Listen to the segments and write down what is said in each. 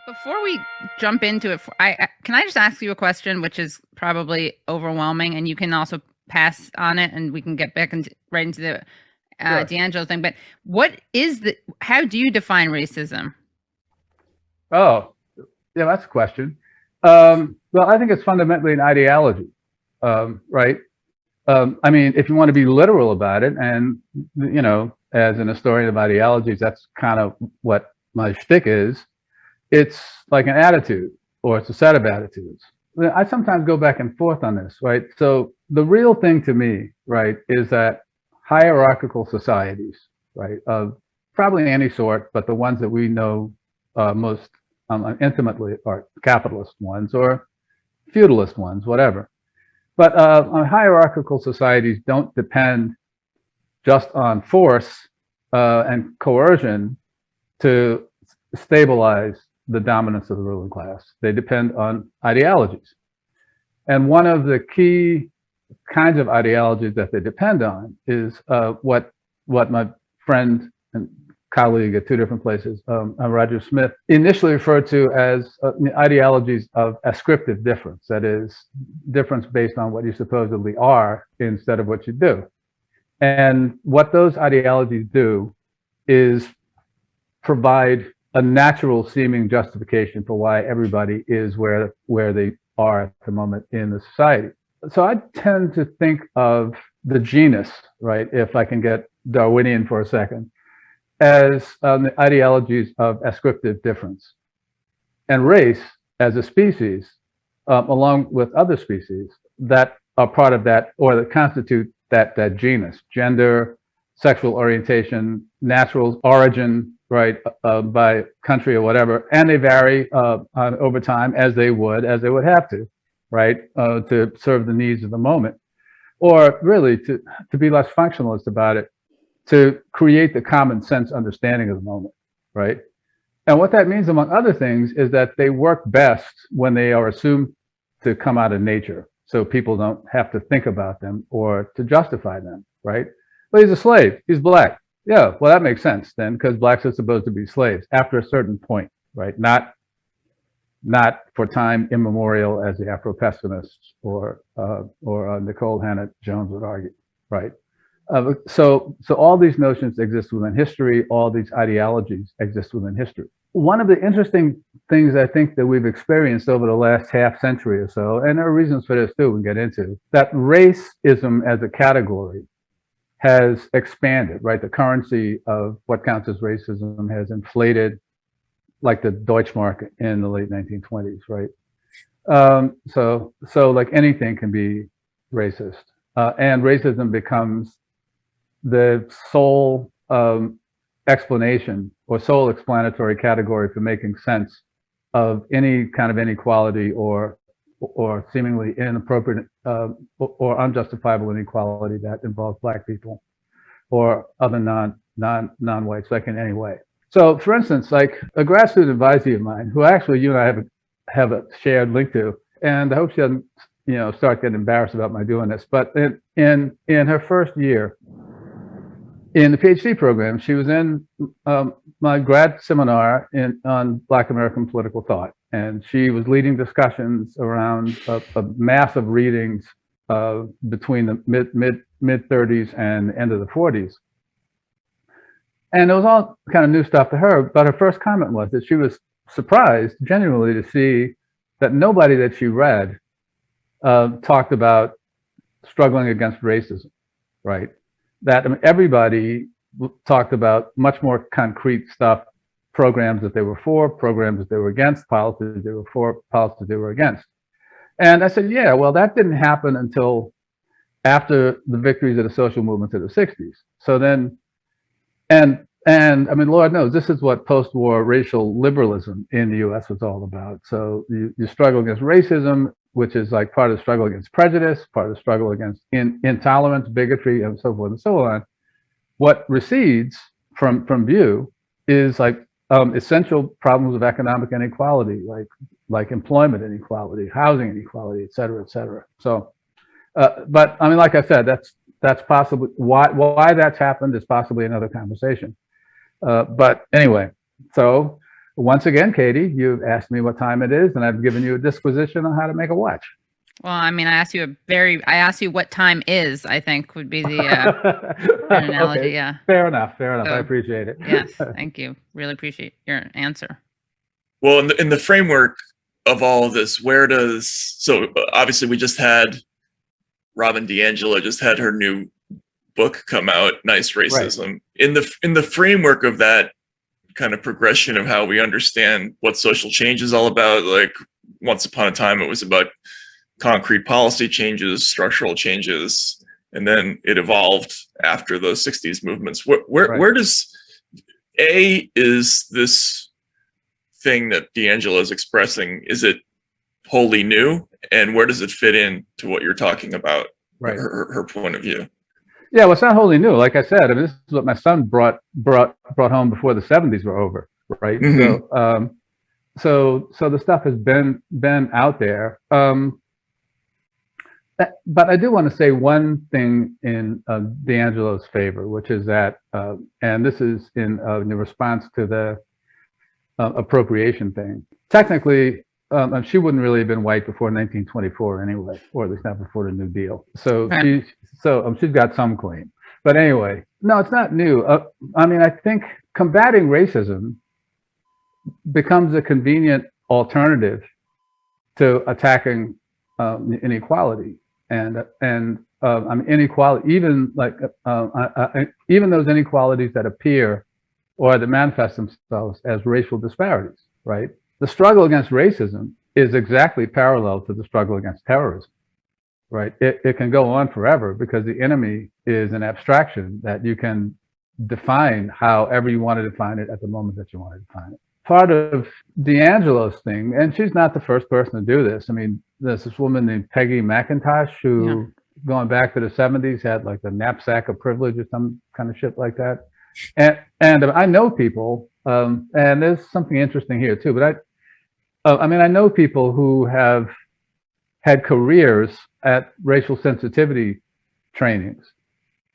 Before we jump into it, can I just ask you a question, which is probably overwhelming, and you can also pass on it, and we can get back right into the Sure. DiAngelo thing. But what is the? How do you define racism? Oh, yeah, that's a question. Well, I think it's fundamentally an ideology, right? I mean, if you want to be literal about it, and as an historian of ideologies, that's kind of what my shtick is. It's like an attitude, or it's a set of attitudes. I sometimes go back and forth on this, right? So the real thing to me, right, is that hierarchical societies, right, of probably any sort, but the ones that we know most intimately are capitalist ones or feudalist ones, whatever. But hierarchical societies don't depend just on force and coercion to stabilize the dominance of the ruling class. They depend on ideologies. And one of the key kinds of ideologies that they depend on is what my friend and colleague at two different places, Roger Smith, initially referred to as ideologies of ascriptive difference. That is, difference based on what you supposedly are instead of what you do. And what those ideologies do is provide a natural seeming justification for why everybody is where they are at the moment in the society. So I tend to think of the genus, right, if I can get Darwinian for a second, as the ideologies of ascriptive difference, and race as a species, along with other species that are part of that or that constitute that genus: gender, sexual orientation, natural origin, right, by country or whatever, and they vary over time as they would have to, right, to serve the needs of the moment, or really to be less functionalist about it, to create the common sense understanding of the moment, right? And what that means, among other things, is that they work best when they are assumed to come out of nature, so people don't have to think about them or to justify them, right? Well, he's a slave. He's black. Yeah, well, that makes sense then, because blacks are supposed to be slaves after a certain point, right? Not for time immemorial, as the Afro-pessimists or Nicole Hannah Jones would argue, right? So all these notions exist within history. All these ideologies exist within history. One of the interesting things I think that we've experienced over the last half century or so, and there are reasons for this too, we can get into, that racism as a category has expanded, right? The currency of what counts as racism has inflated, like the Deutschmark in the late 1920s, right? So like anything can be racist, and racism becomes the sole explanation or sole explanatory category for making sense of any kind of inequality or seemingly inappropriate or unjustifiable inequality that involves black people or other non-whites, like in any way. So, for instance, like a graduate advisee of mine, who actually you and I have a shared link to, and I hope she doesn't, start getting embarrassed about my doing this. But in her first year in the PhD program, she was in my grad seminar on Black American political thought, and she was leading discussions around a mass of readings between the mid 30s and the end of the 40s. And it was all kind of new stuff to her, but her first comment was that she was surprised, genuinely, to see that nobody that she read talked about struggling against racism, right? That everybody talked about much more concrete stuff: programs that they were for, programs that they were against, policies they were for, policies they were against. And I said, yeah, well, that didn't happen until after the victories of the social movement of the 60s. So then, and I mean, Lord knows, this is what post-war racial liberalism in the US was all about. So you struggle against racism, which is like part of the struggle against prejudice, part of the struggle against intolerance, bigotry, and so forth and so on. What recedes from view is like essential problems of economic inequality, like employment inequality, housing inequality, et cetera, et cetera. So, but I mean, like I said, that's possibly why that's happened is possibly another conversation. But anyway, so once again, Katie, you've asked me what time it is, and I've given you a disquisition on how to make a watch. Well, I mean, I asked you what time is, I think would be the analogy. Okay. Yeah. Fair enough. So, I appreciate it. Yes. Thank you. Really appreciate your answer. Well, in the framework of all of this, so obviously we just had Robin DiAngelo just had her new book come out, Nice Racism. Right. In the framework of that kind of progression of how we understand what social change is all about, like once upon a time it was about concrete policy changes, structural changes, and then it evolved after the 60s movements. Where does is this thing that DiAngelo is expressing, is it wholly new, and where does it fit in to what you're talking about, her point of view? Yeah, well, it's not wholly new. Like I said, I mean, this is what my son brought home before the 70s were over, right? Mm-hmm. So the stuff has been out there. But I do want to say one thing in DiAngelo's favor, which is that, and this is in response to the appropriation thing. Technically, she wouldn't really have been white before 1924 anyway, or at least not before the New Deal. So she's got some claim. But anyway, no, it's not new. I mean, I think combating racism becomes a convenient alternative to attacking inequality. And I mean, inequality, even like even those inequalities that appear or that manifest themselves as racial disparities, right? The struggle against racism is exactly parallel to the struggle against terrorism, right? It can go on forever because the enemy is an abstraction that you can define however you want to define it at the moment that you want to define it. Part of DiAngelo's thing, and she's not the first person to do this. I mean, there's this woman named Peggy McIntosh who, going back to the 70s, had like the knapsack of privilege or some kind of shit like that. And I know people, and there's something interesting here too, but I mean, I know people who have had careers at racial sensitivity trainings.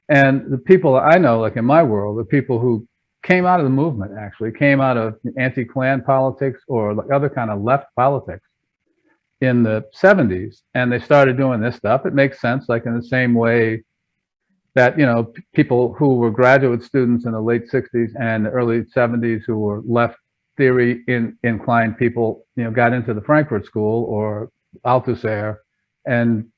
And the people I know, like in my world, the people who came out of the movement, actually came out of anti-Klan politics or like other kind of left politics in the 70s, and they started doing this stuff. It makes sense, like in the same way that, you know, people who were graduate students in the late 60s and the early 70s who were left theory inclined people, you know, got into the Frankfurt School or Althusser, and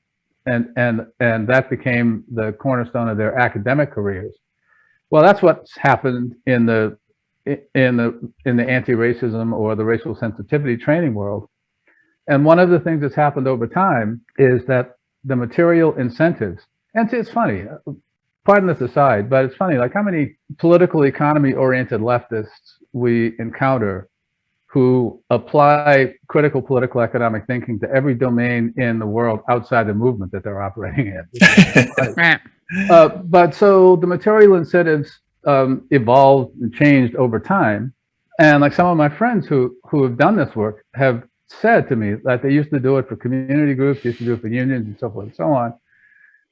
that became the cornerstone of their academic careers. Well, that's what's happened in the anti-racism or the racial sensitivity training world. And one of the things that's happened over time is that the material incentives, and it's funny, pardon this aside, but it's funny, like how many political economy oriented leftists we encounter who apply critical political economic thinking to every domain in the world outside the movement that they're operating in. Right. But so the material incentives evolved and changed over time. And like some of my friends who have done this work have said to me that they used to do it for community groups, used to do it for unions and so forth and so on.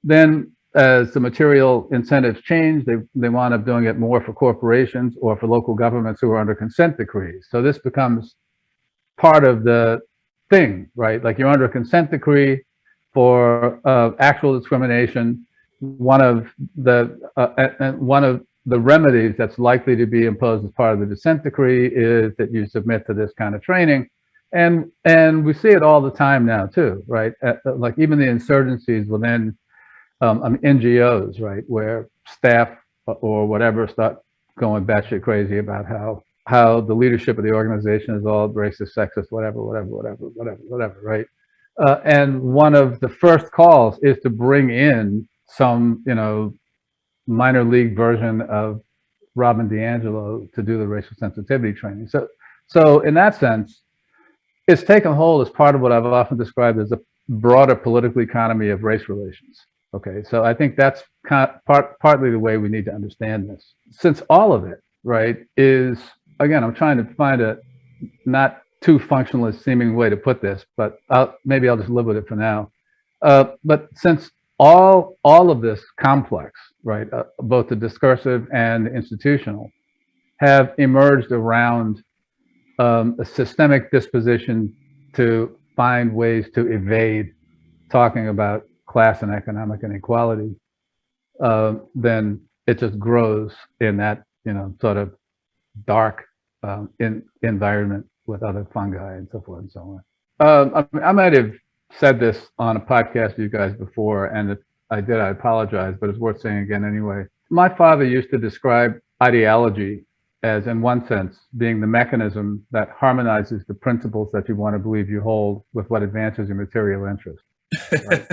Then as the material incentives change, they wound up doing it more for corporations or for local governments who are under consent decrees. So this becomes part of the thing, right? Like you're under a consent decree for actual discrimination. One of the remedies that's likely to be imposed as part of the consent decree is that you submit to this kind of training, and we see it all the time now too, right? Like even the insurgencies within NGOs, right, where staff or whatever start going batshit crazy about how the leadership of the organization is all racist, sexist, whatever, right? And one of the first calls is to bring in some, you know, minor league version of Robin DiAngelo to do the racial sensitivity training. So in that sense, it's taken hold as part of what I've often described as a broader political economy of race relations. Okay, so I think that's partly the way we need to understand this. Since all of it, right, is, again, I'm trying to find a not too functionalist seeming way to put this, but maybe I'll just live with it for now. But since all of this complex, right, both the discursive and the institutional, have emerged around a systemic disposition to find ways to evade talking about class and economic inequality, then it just grows in that, sort of dark environment with other fungi and so forth and so on. I might have said this on a podcast with you guys before, and if I did, I apologize, but it's worth saying again anyway. My father used to describe ideology as, in one sense, being the mechanism that harmonizes the principles that you want to believe you hold with what advances your material interest. Right?